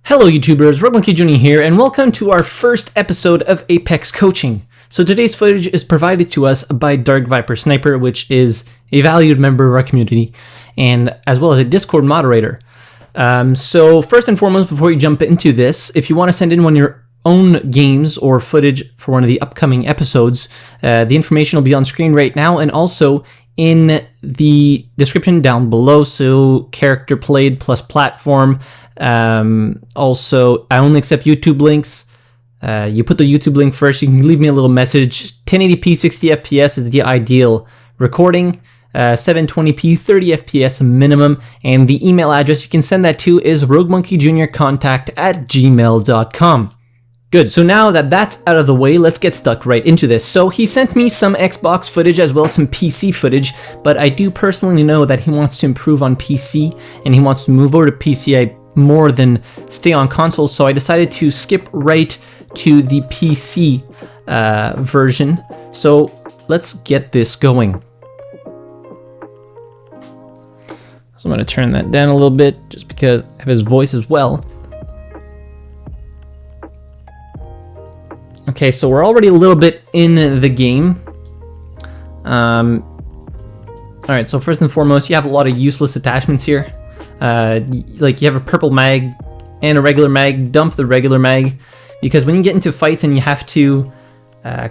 Hello YouTubers, RogueMonkeyJr here, and welcome to our first episode of Apex Coaching. So today's footage is provided to us by Dark Viper Sniper, which is a valued member of our community, and as well as a Discord moderator. So first and foremost, before you jump into this, if you want to send in one of your own games or footage for one of the upcoming episodes, the information will be on screen right now, and also in the description down below. So character played plus platform. Also, I only accept YouTube links. You put the YouTube link first. You can leave me a little message. 1080p 60 FPS is the ideal recording. 720p 30 FPS minimum, and the email address you can send that to is roguemonkeyjrcontact@gmail.com. Good, so now that that's out of the way, let's get stuck right into this. So he sent me some Xbox footage as well as some PC footage, but I do personally know that he wants to improve on PC, and he wants to move over to PC more than stay on console, so I decided to skip right to the PC version. So let's get this going. So I'm going to turn that down a little bit just because I have his voice as well. Okay, so we're already a little bit in the game. Alright, so first and foremost, you have a lot of useless attachments here. Like you have a purple mag and a regular mag. Dump the regular mag, because when you get into fights and you have to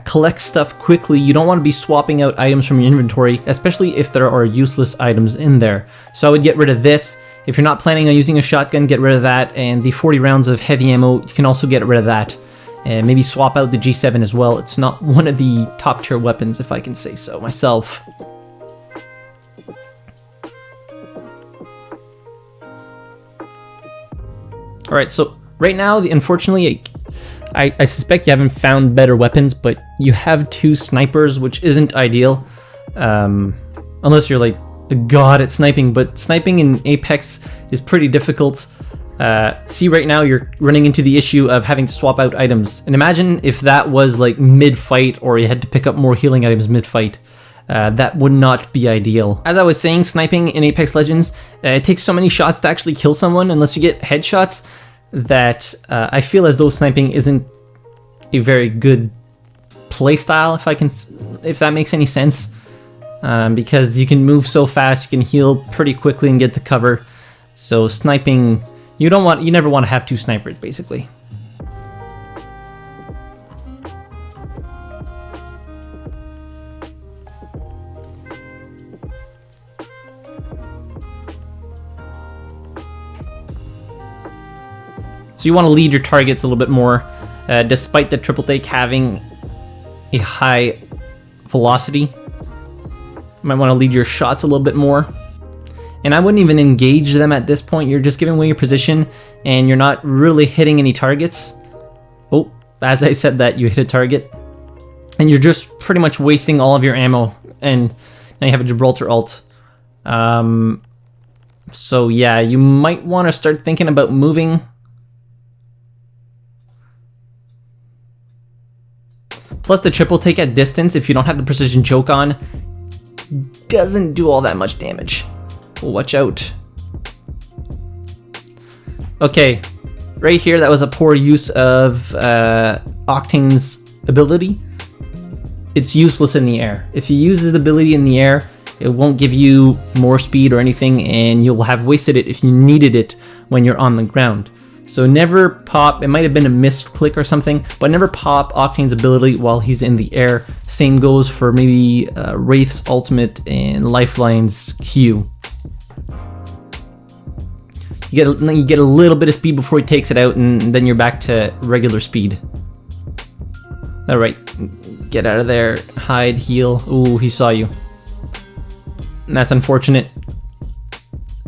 collect stuff quickly, you don't want to be swapping out items from your inventory, especially if there are useless items in there. So I would get rid of this. If you're not planning on using a shotgun, get rid of that, and the 40 rounds of heavy ammo, you can also get rid of that. And maybe swap out the G7 as well. It's not one of the top tier weapons, if I can say so myself. Alright, so right now, unfortunately, I suspect you haven't found better weapons, but you have two snipers, which isn't ideal. Unless you're like a god at sniping, but sniping in Apex is pretty difficult. See, right now you're running into the issue of having to swap out items. And imagine if that was like mid-fight, or you had to pick up more healing items mid-fight. That would not be ideal. As I was saying, sniping in Apex Legends, it takes so many shots to actually kill someone unless you get headshots, that I feel as though sniping isn't a very good playstyle, if that makes any sense. Because you can move so fast, you can heal pretty quickly and get to cover. So sniping, you never want to have two snipers, basically. So you want to lead your targets a little bit more, despite the triple take having a high velocity. You might want to lead your shots a little bit more. And I wouldn't even engage them at this point. You're just giving away your position, and you're not really hitting any targets. Oh, as I said that, you hit a target. And you're just pretty much wasting all of your ammo. And now you have a Gibraltar ult. So yeah, you might want to start thinking about moving. Plus the triple take at distance, if you don't have the precision choke on, doesn't do all that much damage. Watch out. Okay, right here, that was a poor use of Octane's ability. It's useless in the air. If you use his ability in the air, it won't give you more speed or anything, and you'll have wasted it if you needed it when you're on the ground. So never pop, it might have been a missed click or something, but never pop Octane's ability while he's in the air. Same goes for maybe Wraith's ultimate and Lifeline's Q. You get a little bit of speed before he takes it out, and then you're back to regular speed. Alright, get out of there, hide, heal. Ooh, he saw you. And that's unfortunate.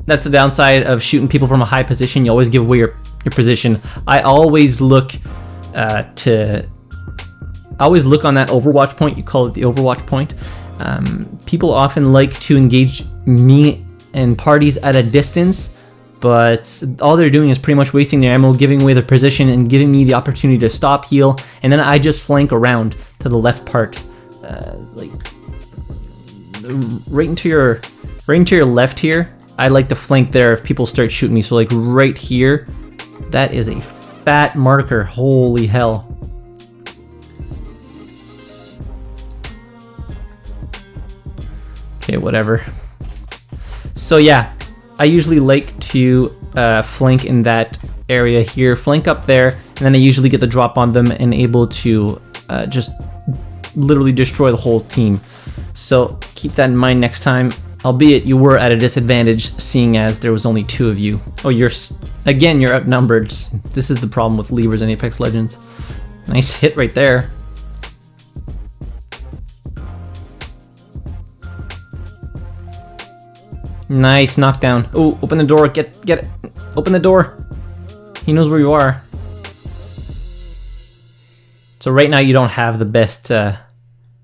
That's the downside of shooting people from a high position. You always give away your position. I always look on that Overwatch point. You call it the Overwatch point. People often like to engage me and parties at a distance, but all they're doing is pretty much wasting their ammo, giving away their position, and giving me the opportunity to stop, heal, and then I just flank around to the left part, like right into your left here. I like to flank there if people start shooting me. So like right here, That is a fat marker. Holy hell. Okay, whatever. So yeah, I usually like to flank in that area here, flank up there, and then I usually get the drop on them and able to just literally destroy the whole team. So keep that in mind next time, albeit you were at a disadvantage seeing as there was only 2 of you. Oh, you're outnumbered. This is the problem with levers in Apex Legends. Nice hit right there. Nice knockdown. Oh, open the door. Get it. Open the door. He knows where you are. So right now you don't have the best.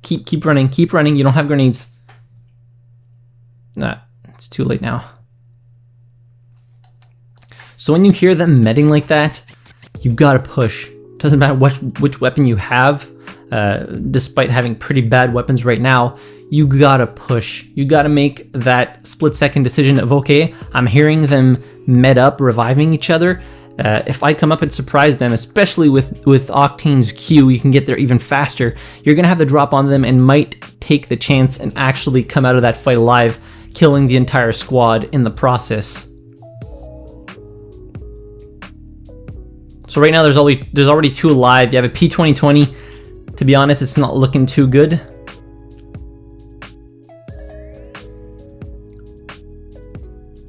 Keep running. Keep running. You don't have grenades. Nah, it's too late now. So when you hear them medding like that, you gotta push. Doesn't matter which weapon you have. Despite having pretty bad weapons right now, you gotta push. You gotta make that split-second decision of, okay, I'm hearing them med up, reviving each other. If I come up and surprise them, especially with Octane's Q, you can get there even faster. You're gonna have the drop on them and might take the chance and actually come out of that fight alive, killing the entire squad in the process. So right now there's already 2 alive. You have a P2020. To be honest, it's not looking too good.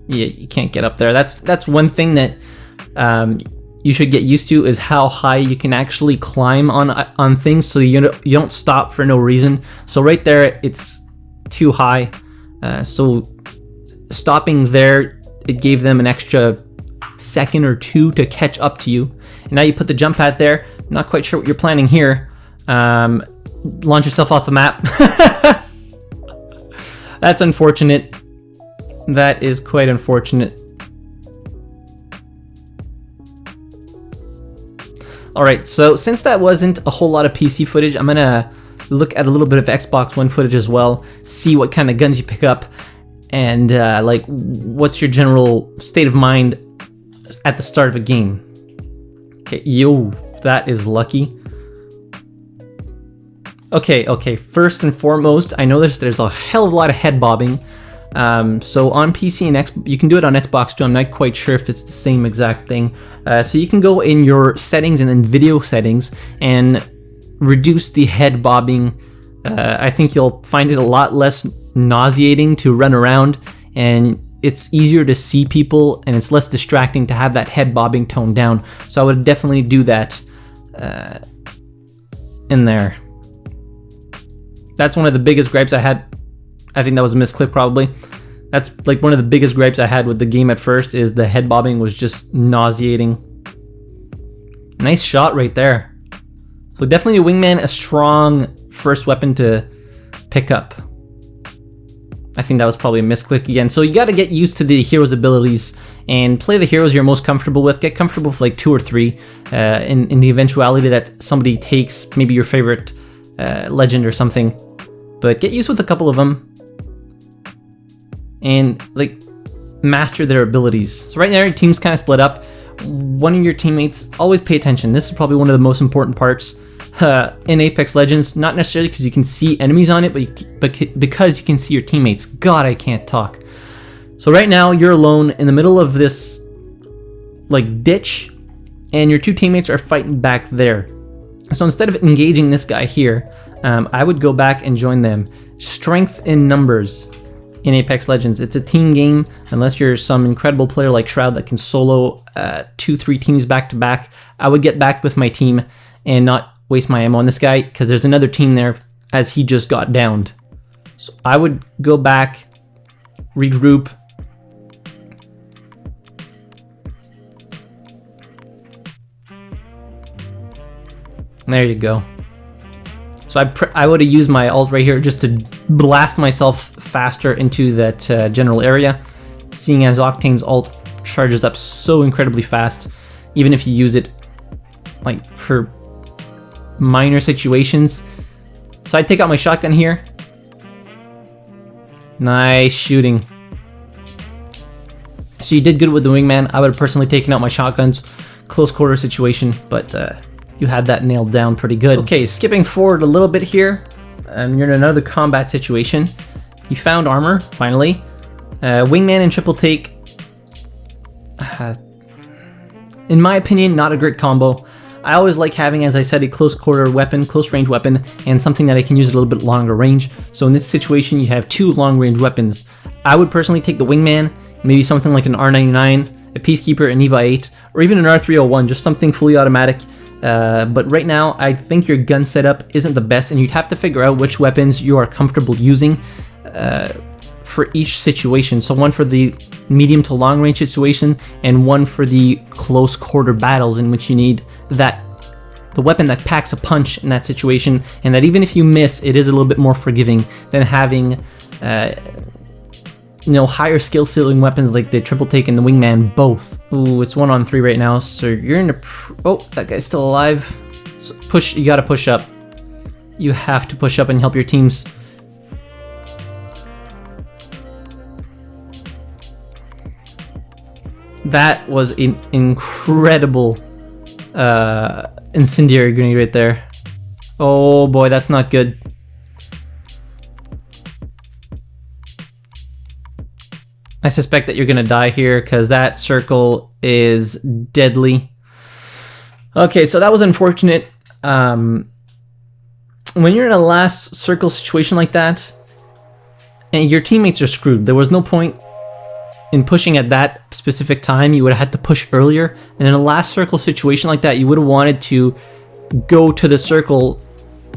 Yeah, you can't get up there. That's one thing that you should get used to, is how high you can actually climb on things, so you don't stop for no reason. So right there, it's too high. So stopping there, it gave them an extra second or 2 to catch up to you. And now you put the jump pad there. Not quite sure what you're planning here. Launch yourself off the map. That's unfortunate. That is quite unfortunate. Alright, so since that wasn't a whole lot of PC footage, I'm gonna look at a little bit of Xbox One footage as well, see what kind of guns you pick up, and like, what's your general state of mind at the start of a game. Okay, yo, that is lucky. Okay, first and foremost, I know there's a hell of a lot of head bobbing. So on PC and Xbox, you can do it on Xbox too. I'm not quite sure if it's the same exact thing. So you can go in your settings and then video settings and reduce the head bobbing. I think you'll find it a lot less nauseating to run around, and it's easier to see people, and it's less distracting to have that head bobbing toned down. So I would definitely do that in there. That's one of the biggest gripes I had. I think that was a misclick probably. That's like one of the biggest gripes I had with the game at first, is the head bobbing was just nauseating. Nice shot right there. So definitely a wingman, a strong first weapon to pick up. I think that was probably a misclick again. So you got to get used to the hero's abilities and play the heroes you're most comfortable with. Get comfortable with like 2 or 3 in the eventuality that somebody takes maybe your favorite legend or something. But get used with a couple of them and like master their abilities. So right now your team's kind of split up. One of your teammates, always pay attention. This is probably one of the most important parts in Apex Legends. Not necessarily because you can see enemies on it, but because you can see your teammates. God, I can't talk. So right now you're alone in the middle of this like ditch, and your 2 teammates are fighting back there. So instead of engaging this guy here, I would go back and join them. Strength in numbers in Apex Legends. It's a team game, unless you're some incredible player like Shroud that can solo 2-3 teams back to back. I would get back with my team and not waste my ammo on this guy, because there's another team there as he just got downed. So I would go back, regroup. There you go. So I would have used my ult right here just to blast myself faster into that general area, seeing as Octane's ult charges up so incredibly fast, even if you use it like for minor situations. So I'd take out my shotgun here. Nice shooting. So you did good with the wingman. I would have personally taken out my shotguns, close quarter situation, but you had that nailed down pretty good. Okay, skipping forward a little bit here, you're in another combat situation. You found armor, finally. Wingman and triple take. In my opinion, not a great combo. I always like having, as I said, a close quarter weapon, close range weapon, and something that I can use at a little bit longer range. So in this situation, you have two long range weapons. I would personally take the Wingman, maybe something like an R99, a Peacekeeper, an EVA 8, or even an R301, just something fully automatic. But right now, I think your gun setup isn't the best, and you'd have to figure out which weapons you are comfortable using for each situation. So one for the medium to long range situation, and one for the close quarter battles in which you need the weapon that packs a punch in that situation, and that even if you miss, it is a little bit more forgiving than having higher skill ceiling weapons like the triple take and the Wingman both. Ooh, it's 1-on-3 right now, so you're in a oh, that guy's still alive. So you gotta push up. You have to push up and help your teams. That was an incredible incendiary grenade right there. Oh boy, that's not good. I suspect that you're gonna die here because that circle is deadly. Okay, so that was unfortunate. When you're in a last circle situation like that, and your teammates are screwed, there was no point in pushing at that specific time. You would have had to push earlier, and in a last circle situation like that, you would have wanted to go to the circle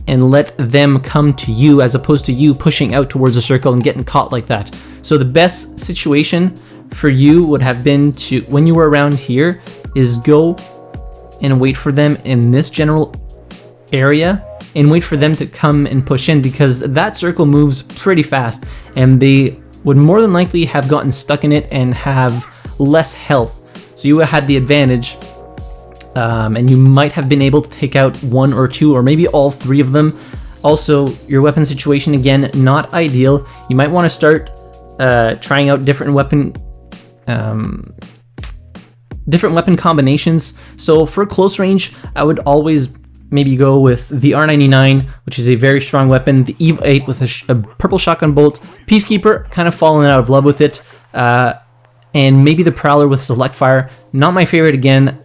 and let them come to you, as opposed to you pushing out towards the circle and getting caught like that. So the best situation for you would have been to, when you were around here, is go and wait for them in this general area and wait for them to come and push in, because that circle moves pretty fast and they would more than likely have gotten stuck in it and have less health. So you had the advantage, and you might have been able to take out one or two or maybe all three of them. Also, your weapon situation, again, not ideal. You might want to start trying out different weapon combinations. So for close range, I would always maybe go with the R99, which is a very strong weapon, the EVA 8 with a purple shotgun bolt, Peacekeeper, kind of fallen out of love with it, and maybe the Prowler with select fire. Not my favorite again.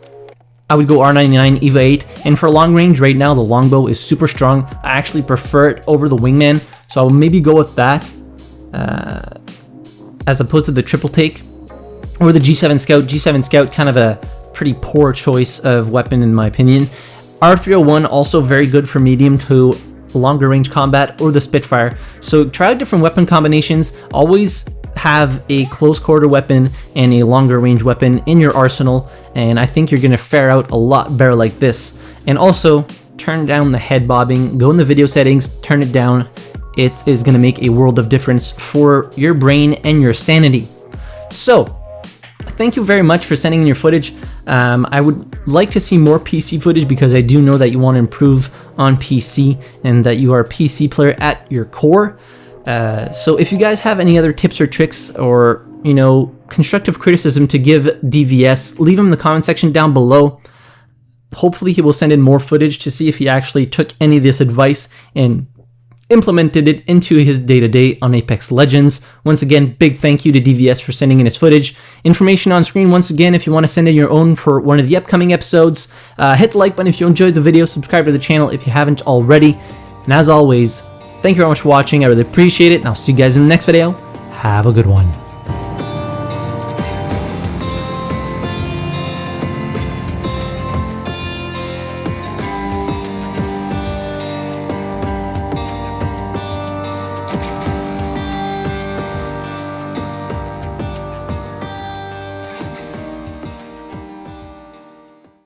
I would go R99, EVA 8, and for long range right now, the longbow is super strong. I actually prefer it over the Wingman, so I will maybe go with that as opposed to the triple take, or the G7 Scout. G7 Scout, kind of a pretty poor choice of weapon in my opinion. R301 also very good for medium to longer range combat, or the Spitfire. So try out different weapon combinations. Always have a close quarter weapon and a longer range weapon in your arsenal, and I think you're gonna fare out a lot better like this. And also turn down the head bobbing, go in the video settings, turn it down. It is gonna make a world of difference for your brain and your sanity. So thank you very much for sending in your footage. I would like to see more PC footage, because I do know that you want to improve on PC and that you are a PC player at your core. So if you guys have any other tips or tricks, or constructive criticism to give DVS, leave them in the comment section down below. Hopefully he will send in more footage to see if he actually took any of this advice and implemented it into his day-to-day on Apex Legends. Once again, big thank you to DVS for sending in his footage. Information on screen once again if you want to send in your own for one of the upcoming episodes. Hit the like button if you enjoyed the video, subscribe to the channel if you haven't already. And as always, thank you very much for watching, I really appreciate it, and I'll see you guys in the next video. Have a good one.